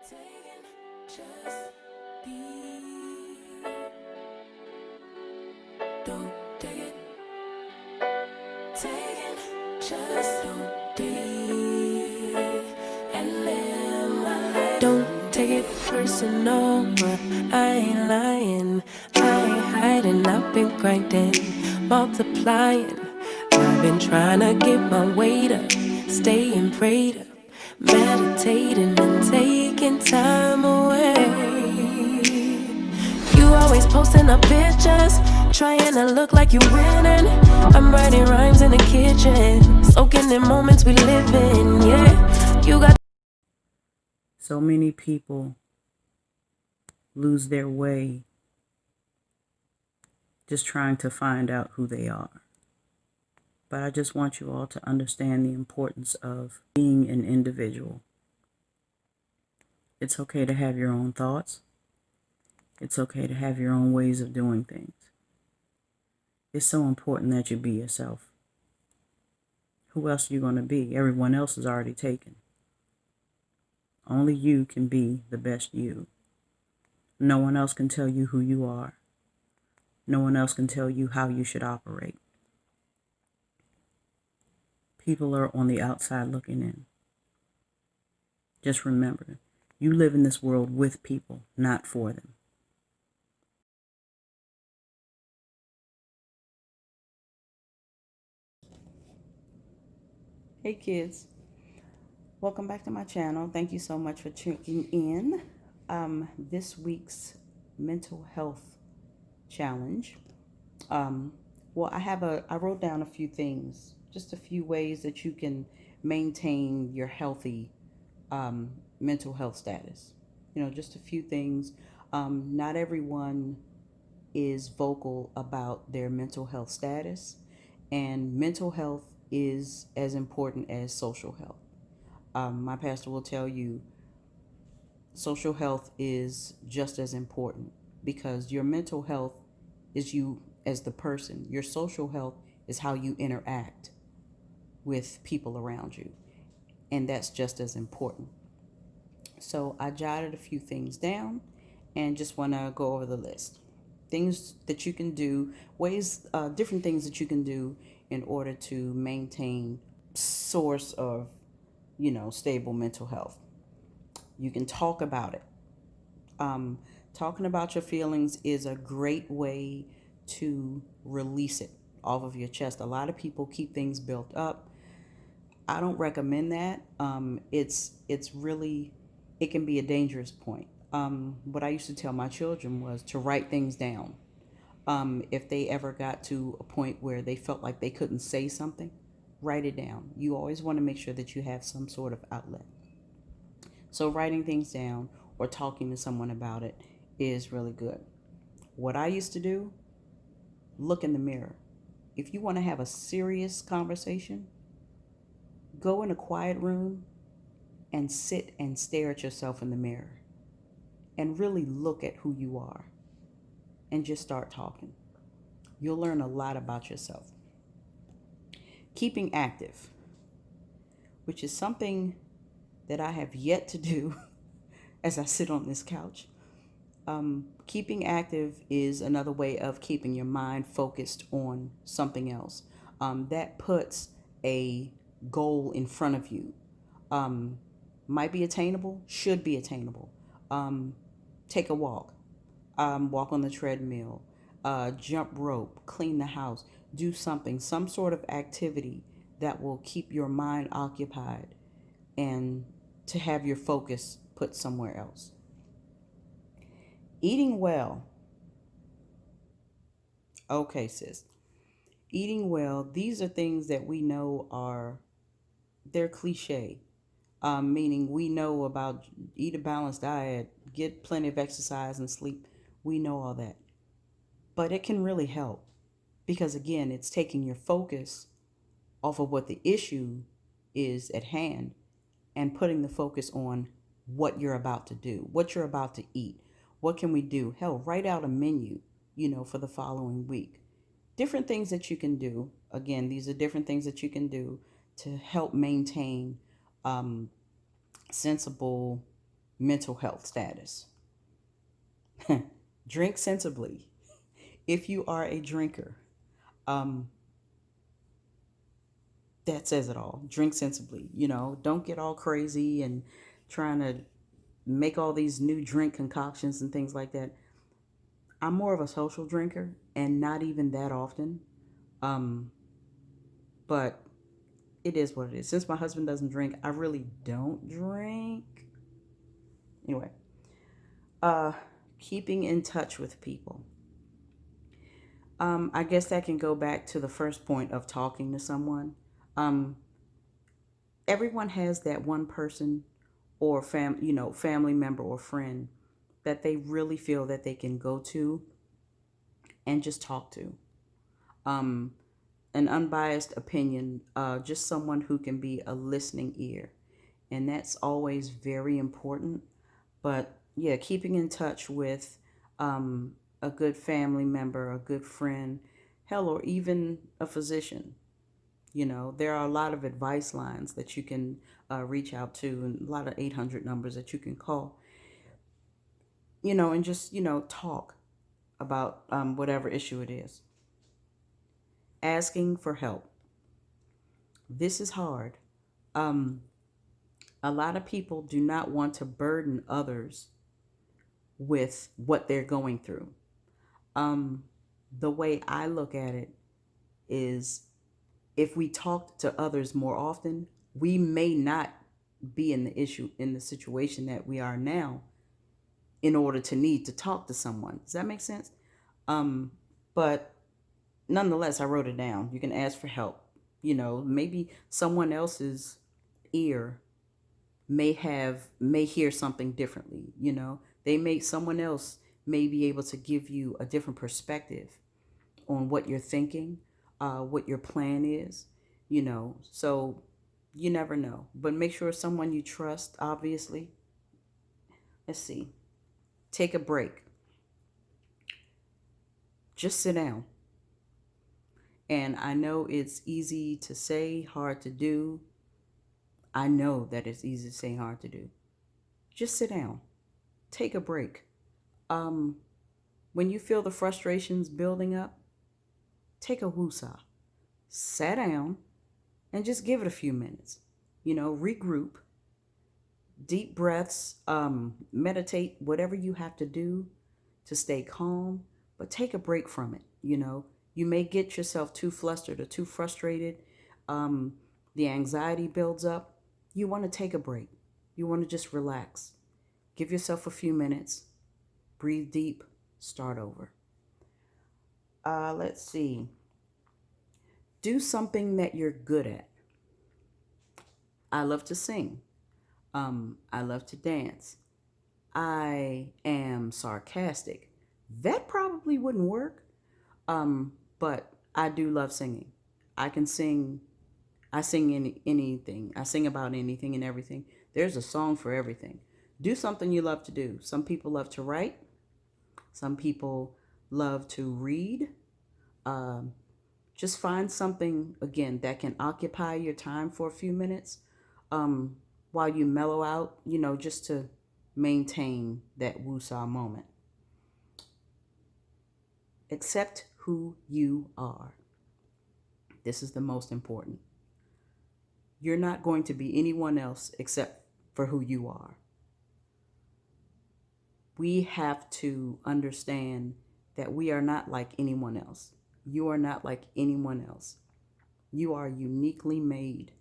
Just be. Don't take it. Take it. Just don't be. And live my life. Don't take it personal, but I ain't lying. I ain't hiding. I've been grinding, multiplying. I've been trying to get my weight up, staying prayed up, meditating and taking time away. You always posting up pictures, trying to look like you winning. I'm writing rhymes in the kitchen, soaking in moments we live in. Yeah, you got. So many people lose their way just trying to find out who they are. But I just want you all to understand the importance of being an individual. It's okay to have your own thoughts. It's okay to have your own ways of doing things. It's so important that you be yourself. Who else are you going to be? Everyone else is already taken. Only you can be the best you. No one else can tell you who you are. No one else can tell you how you should operate. People are on the outside looking in. Just remember, you live in this world with people, not for them. Hey kids, welcome back to my channel. Thank you so much for tuning in. This week's mental health challenge. Well, I wrote down a few things, just a few ways that you can maintain your healthy mental health status. Just a few things. Not everyone is vocal about their mental health status, and mental health is as important as social health. My pastor will tell you social health is just as important, because your mental health is you as the person. Your social health is how you interact with people around you, and that's just as important. So I jotted a few things down and just want to go over the list. Things that you can do, different things that you can do in order to maintain source of, stable mental health. You can talk about it. Talking about your feelings is a great way to release it off of your chest. A lot of people keep things built up. I don't recommend that. It's really, it can be a dangerous point. What I used to tell my children was to write things down. If they ever got to a point where they felt like they couldn't say something, write it down. You always want to make sure that you have some sort of outlet. So writing things down or talking to someone about it is really good. What I used to do, look in the mirror. If you want to have a serious conversation, go in a quiet room and sit and stare at yourself in the mirror and really look at who you are and just start talking. You'll learn a lot about yourself. Keeping active, which is something that I have yet to do as I sit on this couch. Keeping active is another way of keeping your mind focused on something else. That puts a goal in front of you. Might be attainable, should be attainable. Take a walk, walk on the treadmill, jump rope, clean the house, do something, some sort of activity that will keep your mind occupied and to have your focus put somewhere else. Eating well. Okay, sis. Eating well, these are things that we know they're cliche, meaning we know about eat a balanced diet, get plenty of exercise and sleep. We know all that. But it can really help because, again, it's taking your focus off of what the issue is at hand and putting the focus on what you're about to do, what you're about to eat. What can we do? Hell, write out a menu, for the following week. Different things that you can do. Again, these are different things that you can do to help maintain sensible mental health status. Drink sensibly. If you are a drinker, um, that says it all. Drink sensibly. Don't get all crazy and trying to make all these new drink concoctions and things like that. I'm more of a social drinker and not even that often. Um, but it is what it is. Since my husband doesn't drink, I really don't drink. Anyway, uh, keeping in touch with people. I guess that can go back to the first point of talking to someone. Um, Everyone has that one person or family member or friend that they really feel that they can go to and just talk to. Um, an unbiased opinion, just someone who can be a listening ear. And that's always very important. But yeah, keeping in touch with a good family member, a good friend, hell, or even a physician. There are a lot of advice lines that you can reach out to, and a lot of 800 numbers that you can call, and just, talk about whatever issue it is. Asking for help. This is hard. Um, a lot of people do not want to burden others with what they're going through. Um, the way I look at it is if we talk to others more often, we may not be in the situation that we are now in order to need to talk to someone. Does that make sense? Um, but nonetheless, I wrote it down. You can ask for help. Maybe someone else's ear may hear something differently. Someone else may be able to give you a different perspective on what you're thinking, what your plan is. So you never know. But make sure it's someone you trust. Obviously, let's see. Take a break. Just sit down. And I know it's easy to say, hard to do. I know that it's easy to say, hard to do. Just sit down. Take a break. Um, when you feel the frustrations building up, take a woosah. Sit down and just give it a few minutes. Regroup, deep breaths, meditate, whatever you have to do to stay calm, but take a break from it. You may get yourself too flustered or too frustrated. Um, the anxiety builds up. You want to take a break. You want to just relax. Give yourself a few minutes. Breathe deep. Start over. Let's see. Do something that you're good at. I love to sing. I love to dance. I am sarcastic. That probably wouldn't work. But I do love singing. I can sing. I sing anything. I sing about anything and everything. There's a song for everything. Do something you love to do. Some people love to write. Some people love to read. Um, just find something, again, that can occupy your time for a few minutes um, while you mellow out, just to maintain that woosah moment. Accept who you are. This is the most important. You're not going to be anyone else except for who you are. We have to understand that we are not like anyone else. You are not like anyone else. You are uniquely made,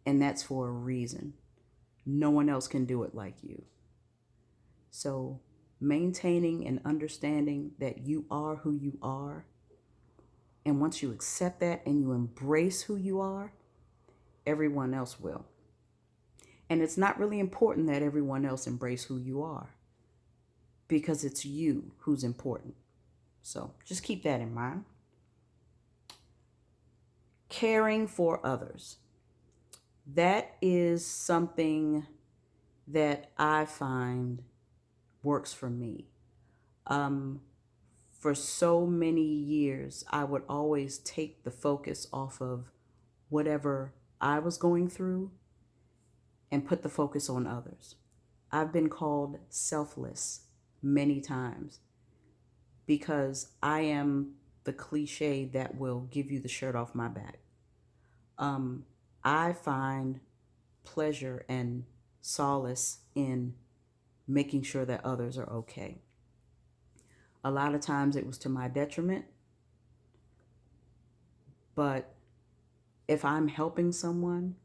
and that's for a reason. No one else can do it like you. So, maintaining and understanding that you are who you are, and once you accept that and you embrace who you are, everyone else will. And it's not really important that everyone else embrace who you are because it's you who's important. So just keep that in mind. Caring for others. That is something that I find works for me. Um, for so many years, I would always take the focus off of whatever I was going through and put the focus on others. I've been called selfless many times because I am the cliche that will give you the shirt off my back. Um, I find pleasure and solace in making sure that others are okay. A lot of times it was to my detriment, but if I'm helping someone,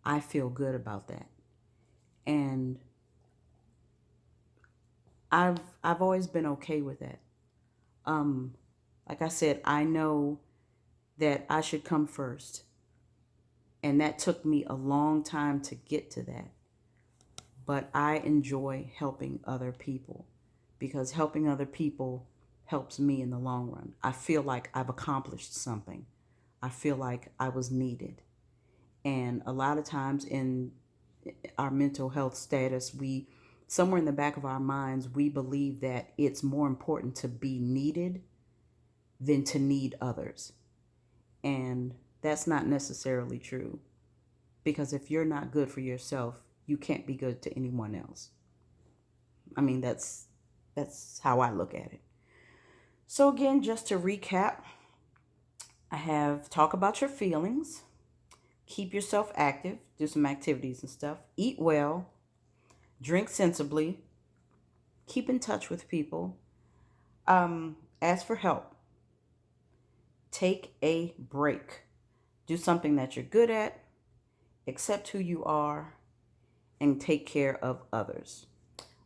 I feel good about that. And I've always been okay with that. Um, like I said, I know that I should come first. And that took me a long time to get to that. But I enjoy helping other people because helping other people helps me in the long run. I feel like I've accomplished something. I feel like I was needed. And a lot of times in our mental health status, somewhere in the back of our minds, we believe that it's more important to be needed than to need others. And that's not necessarily true. Because if you're not good for yourself, you can't be good to anyone else. I mean, that's how I look at it. So again, just to recap, I have talk about your feelings, keep yourself active, do some activities and stuff, eat well, drink sensibly, keep in touch with people, ask for help, take a break, do something that you're good at, accept who you are, and take care of others.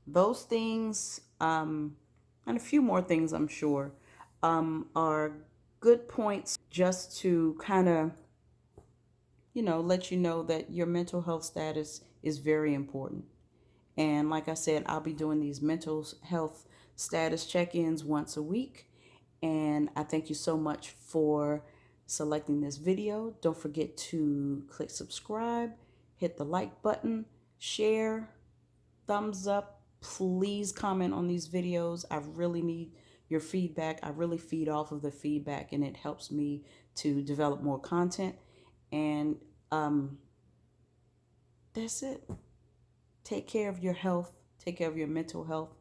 Those things, and a few more things, I'm sure, are good points just to kind of, let you know that your mental health status is very important. And like I said, I'll be doing these mental health status check-ins once a week. And I thank you so much for selecting this video. Don't forget to click subscribe, hit the like button, share, thumbs up. Please comment on these videos. I really need your feedback. I really feed off of the feedback and it helps me to develop more content. And that's it. Take care of your health. Take care of your mental health.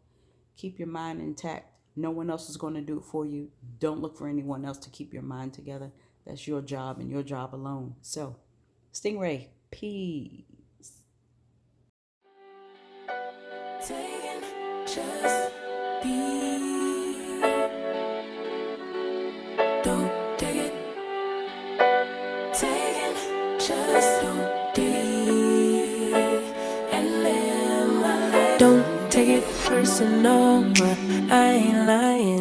Keep your mind intact. No one else is going to do it for you. Don't look for anyone else to keep your mind together. That's your job and your job alone. So, Stingray, peace. Taking just be. Don't take it. Taking just don't be. And live my life. Don't take it personal, but I ain't lying.